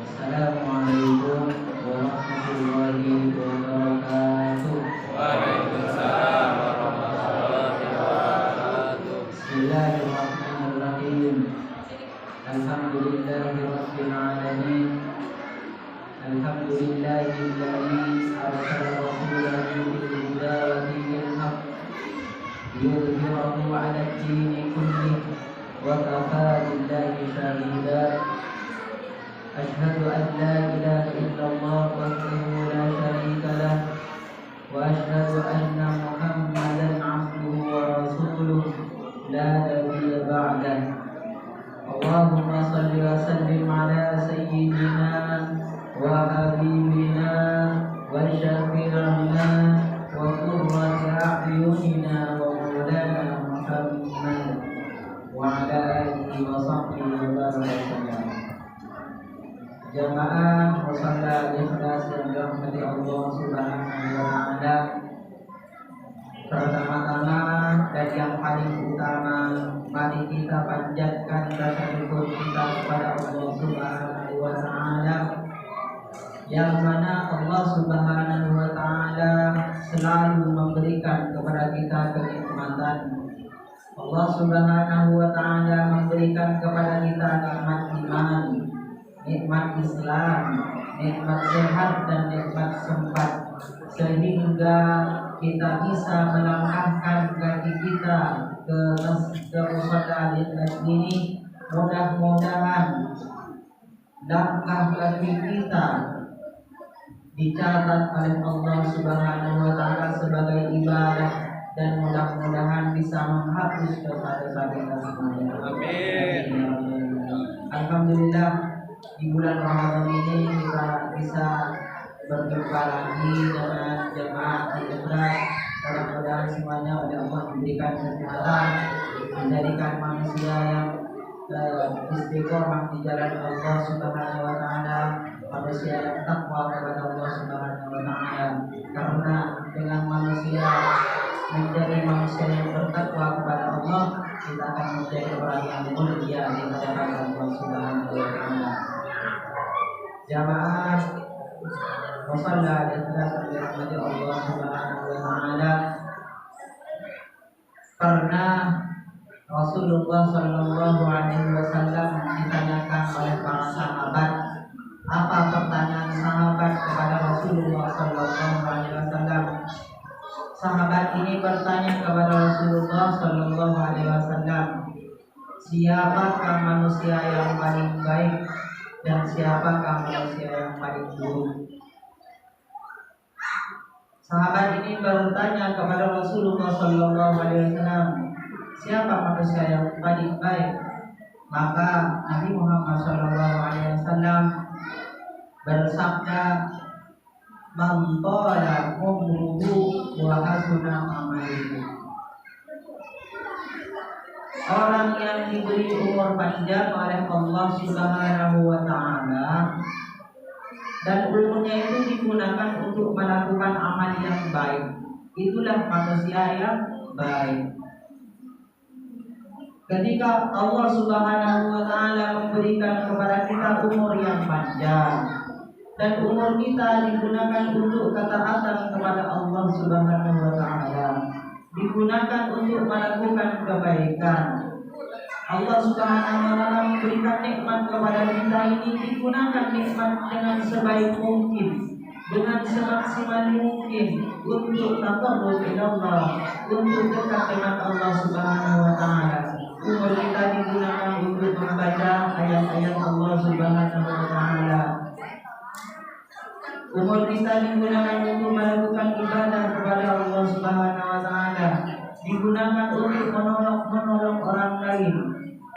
Assalamualaikum warahmatullahi wabarakatuh. Waalaikumsalam warahmatullahi wabarakatuh. Bismillahirrahmanirrahim. Alhamdulillahirabbil alamin. Alhamdulillahilladzi arsala rasulahu bil huda wa dinil haqq liyudhhirahu 'ala ad-dini kullih wa kafaa billahi shahida. Asyhadu an la ilaha illallah wahdahu la syarika lah wa asyhadu anna Muhammadan 'abduhu wa rasuluh la nabiyya ba'dah. Allahumma shalli wa sallim ala sayyidina wa habibina wa syafi'ina wa qurrati a'yunina wa maulana Muhammad wa ala alihi wa sahbihi wa barakatuh. Jamaah musalla ikhlas yang dirahmati Allah Subhanahu wa taala. Pertama-tama dan yang paling utama, mari kita panjatkan rasa syukur kita kepada Allah Subhanahu wa taala, yang mana Allah Subhanahu wa taala selalu memberikan kepada kita kenikmatan. Allah Subhanahu wa taala memberikan kepada kita nikmat iman, nikmat Islam, nikmat sehat dan nikmat sempat, sehingga kita bisa melangkahkan kaki kita ke musalla ini. Mudah-mudahan langkah kaki kita dicatat oleh Allah Subhanahu wa taala sebagai ibadah, dan mudah-mudahan bisa menghapus dosa-dosa kita semuanya. Amin. Alhamdulillah, di bulan Ramadan ini kita bisa berjumpa lagi dengan jemaah Al-Ikhlas. Mudah-mudahan semuanya oleh Allah diberikan kesehatan, menjadikan manusia yang istiqomah di jalan Allah Subhanahu wa taala, manusia yang takwa kepada Allah Subhanahu wa taala. Karena dengan manusia menjadi manusia yang bertakwa kepada Allah, kita akan menjadi orang yang mulia di hadapan Allah Subhanahu wa taala. Jamaah musalla ikhlas dirahmati Allah Subhanahu wa taala. Karena Rasulullah sallallahu alaihi wasallam ditanyakan oleh para sahabat, apa pertanyaan sahabat kepada Rasulullah sallallahu alaihi wasallam? Sahabat ini bertanya kepada Rasulullah sallallahu alaihi wasallam, siapakah manusia yang paling baik dan siapakah manusia yang paling buruk? Sahabat ini bertanya kepada Rasulullah sallallahu alaihi wasallam, siapa manusia yang paling baik? Maka Nabi Muhammad sallallahu alaihi wasallam bersabda, man tala umruhu wa hasuna amaluhu. Orang yang diberi umur panjang oleh Allah Subhanahu wa taala dan umurnya itu digunakan untuk melakukan amal yang baik, itulah manusia yang baik. Ketika Allah Subhanahu wa taala memberikan kepada kita umur yang panjang dan umur kita digunakan untuk ketaatan kepada Allah Subhanahu wa taala, digunakan untuk melakukan kebaikan, Allah Subhanahu wa taala memberikan nikmat kepada kita ini, digunakan nikmat dengan sebaik mungkin, dengan semaksimal mungkin untuk taqarrub ila Allah, untuk dekat dengan Allah Subhanahu wa taala. Umur kita digunakan untuk membaca ayat-ayat Allah Subhanahu wa taala. Umur kita digunakan untuk melakukan ibadah kepada Allah Subhanahu wa taala, digunakan untuk menolong orang lain.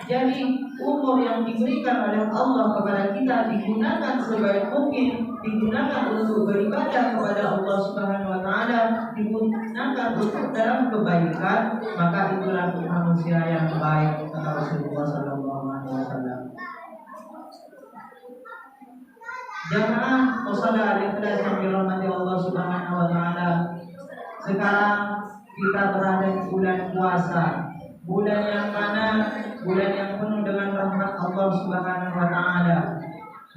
Jadi umur yang diberikan oleh Allah kepada kita digunakan sebaik mungkin, digunakan untuk beribadah kepada Allah Subhanahu wa taala, digunakan untuk dalam kebaikan, maka itulah manusia yang baik, kata Rasulullah sallallahu alaihi wasallam. Jamaah musalla al-ikhlas yang dirahmati Allah Subhanahu wa taala. Sekarang kita berada di bulan puasa, bulan yang mana bulan yang penuh dengan rahmat Allah Subhanahu wa taala,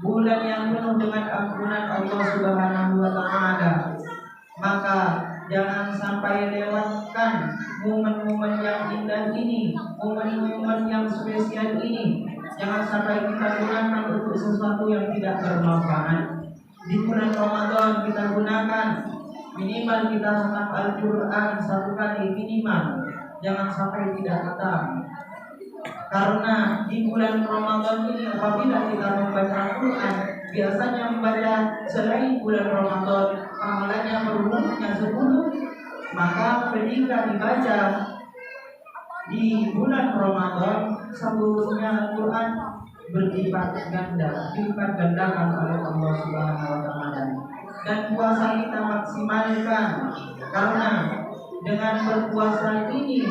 bulan yang dengan ampunan Allah Subhanahu wa taala. Maka jangan sampai lewatkan momen-momen yang indah ini, momen-momen yang spesial ini. Jangan sampai kita gunakan untuk sesuatu yang tidak bermanfaat. Di bulan Ramadan kita gunakan minimal kita hatam Al-Quran 1 kali minimal. Jangan sampai tidak hatam. Karena di bulan Ramadan ini apabila kita membaca Al-Quran, biasanya membaca selain bulan Ramadan pahalanya berumurnya 10. Maka ketika dibaca di bulan Ramadan seluruhnya Al-Quran berlipat ganda, dilipat gandakan oleh Allah Subhanahu wa taala. Dan puasa kita maksimalkan, karena dengan berpuasa ini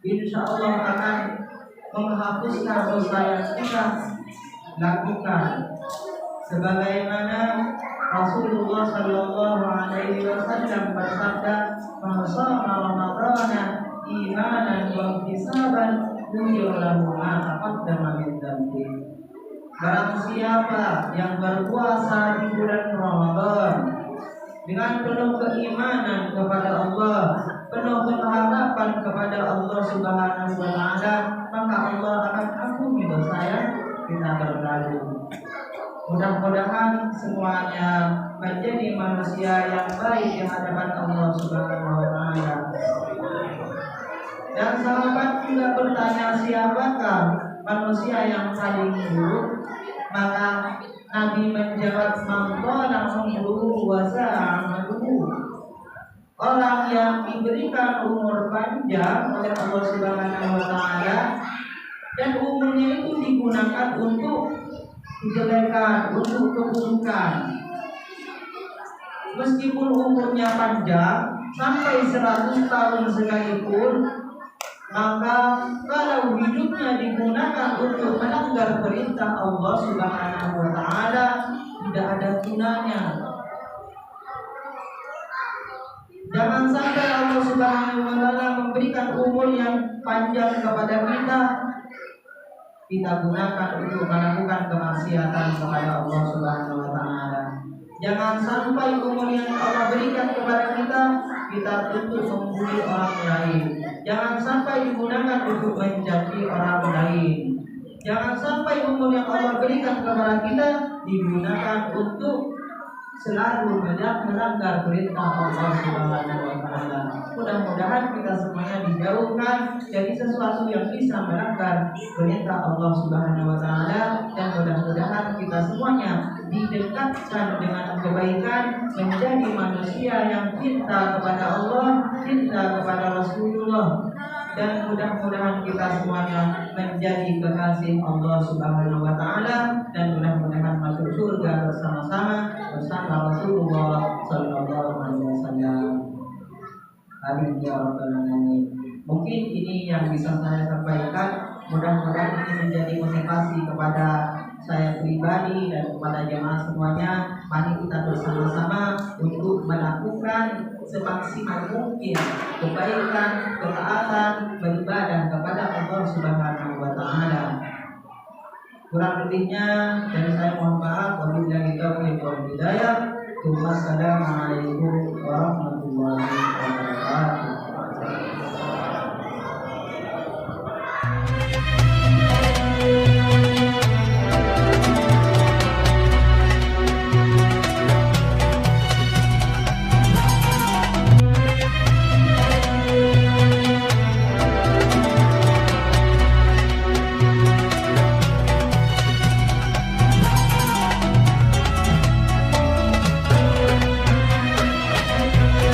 insya Allah akan menghapuskan dosa yang kita lakukan. Sebagaimana Rasulullah Shallallahu Alaihi Wasallam bersabda, "Man shoma Ramadhana imanan wa ihtisaban, ghufira lahu ma taqaddama min dhanbi." Barang siapa yang berpuasa di bulan Ramadan dengan penuh keimanan kepada Allah, penuh pengharapan kepada Allah Subhanahu wa taala, maka Allah akan ampuni dosa yang kita berlalu. Mudah-mudahan semuanya menjadi manusia yang baik di hadapan Allah Subhanahu wa taala. Dan sahabat juga bertanya, siapakah manusia yang paling buruk? Maka Nabi menjawab, man qala umruhu wa sa'a amaluhu. Orang yang diberikan umur panjang oleh Allah Subhanahu wa taala dan umurnya itu digunakan untuk kejelekan, untuk keburukan. Meskipun umurnya panjang sampai 100 tahun sekalipun, maka kalau hidupnya digunakan untuk melanggar perintah Allah Subhanahu wa taala, tidak ada gunanya. Jangan sampai Allah Subhanahu wa taala memberikan umur yang panjang kepada kita gunakan untuk melakukan kemaksiatan kepada Allah Subhanahu wa taala. Jangan sampai umur yang Allah berikan kepada kita untuk membuli orang lain. Jangan sampai digunakan untuk menjadi orang lain. Jangan sampai umur yang Allah berikan kepada kita digunakan untuk selalu melanggar perintah Allah Subhanahu wa taala. Mudah-mudahan kita semuanya dijauhkan dari sesuatu yang bisa melanggar perintah Allah Subhanahu wa taala, dan mudah-mudahan kita semuanya didekatkan dengan kebaikan, menjadi manusia yang cinta kepada Allah, cinta kepada Rasulullah, dan mudah-mudahan kita semuanya menjadi kekasih Allah Subhanahu wa taala, dan mudah-mudahan masuk surga bersama-sama bersama Rasulullah sallallahu alaihi wasallam. Amin ya rabbal alamin. Mungkin ini yang bisa saya sampaikan. Mudah-mudahan ini menjadi motivasi kepada saya pribadi dan kepada jemaah semuanya. Mari kita bersama-sama untuk melakukan semaksimal mungkin kebaikan, ketaatan, beribadah kepada Allah Subhanahu wa taala. Kurang lebihnya dari saya mohon maaf. Wabillahi taufiq wal hidayah. Wassalamualaikum warahmatullahi wabarakatuh.